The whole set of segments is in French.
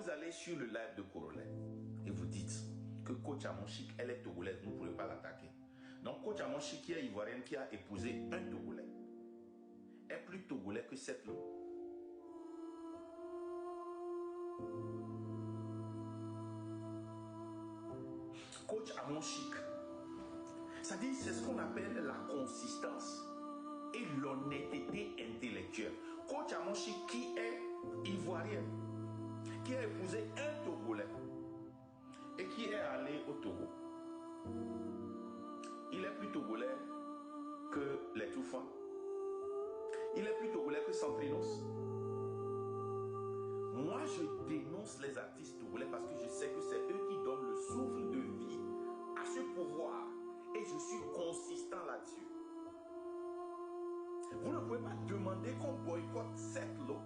vous allez sur le live de Corolet et vous dites que coach Amonchik, elle est togolaise, vous ne pourrez pas l'attaquer. Donc coach Amonchik, qui est ivoirienne, qui a épousé un Togolais, est plus togolais que cette lot. Coach Amonchik, ça dit, c'est ce qu'on appelle la consistance et l'honnêteté intellectuelle. Coach Amonchik, qui est ivoirienne, qui a épousé un Togolais et qui est allé au Togo. Il est plus togolais que les Toufans. Il est plus togolais que Centrinos. Moi, je dénonce les artistes togolais parce que je sais que c'est eux qui donnent le souffle de vie à ce pouvoir. Et je suis consistant là-dessus. Vous ne pouvez pas demander qu'on boycotte cette lot,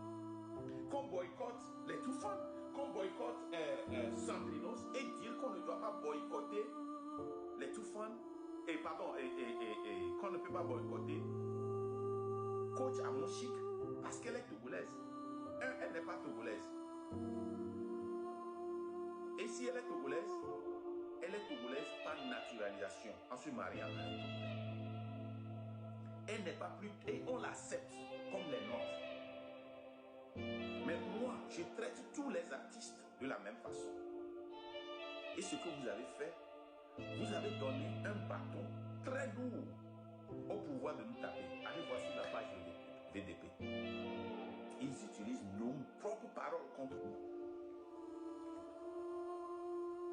qu'on boycotte les Toufans, qu'on boycotte Centrinos et dire qu'on ne doit pas boycotter les Toufans et qu'on ne peut pas boycotter coach Amonchik parce qu'elle est togolaise. Elle n'est pas togolaise. Et si elle est togolaise par naturalisation en se mariant à un Togolais. Elle n'est pas plus... Et on l'accepte comme les nôtres. Mais moi, je traite tous les artistes de la même façon. Et ce que vous avez fait, vous avez donné un bâton très lourd au pouvoir de nous taper. Allez voir sur la page VDP. Ils utilisent nos propres paroles contre nous.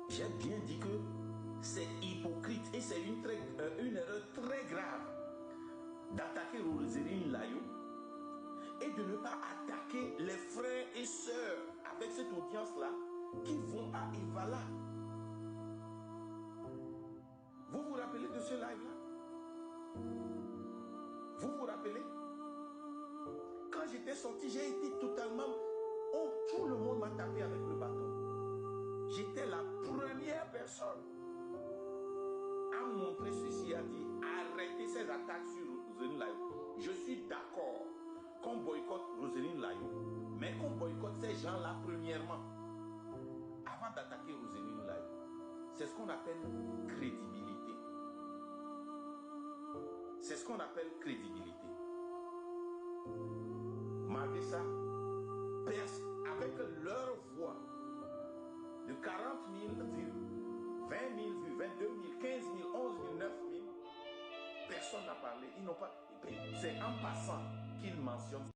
J'ai bien dit que c'est hypocrite et c'est une erreur très grave d'attaquer Roséline Layo et de ne pas attaquer les frères et sœurs avec cette audience-là qui vont à Evala. Vous vous rappelez de ce live-là? Vous vous rappelez? Quand j'étais sorti, j'ai été totalement... Oh, tout le monde m'a tapé avec le bâton. J'étais la première personne à montrer ceci, à dire arrêtez ces attaques sur Roséline Layo. Je suis d'accord qu'on boycotte Roséline Layo, mais qu'on boycotte ces gens-là premièrement, avant d'attaquer Roséline Layo. C'est ce qu'on appelle crédibilité. C'est ce qu'on appelle crédibilité. Malgré ça, avec leur voix de 40 000 vues, 20 000 vues, 22 000, 15 000, 11 000, 9 000, personne n'a parlé. Ils n'ont pas. C'est en passant qu'ils mentionnent.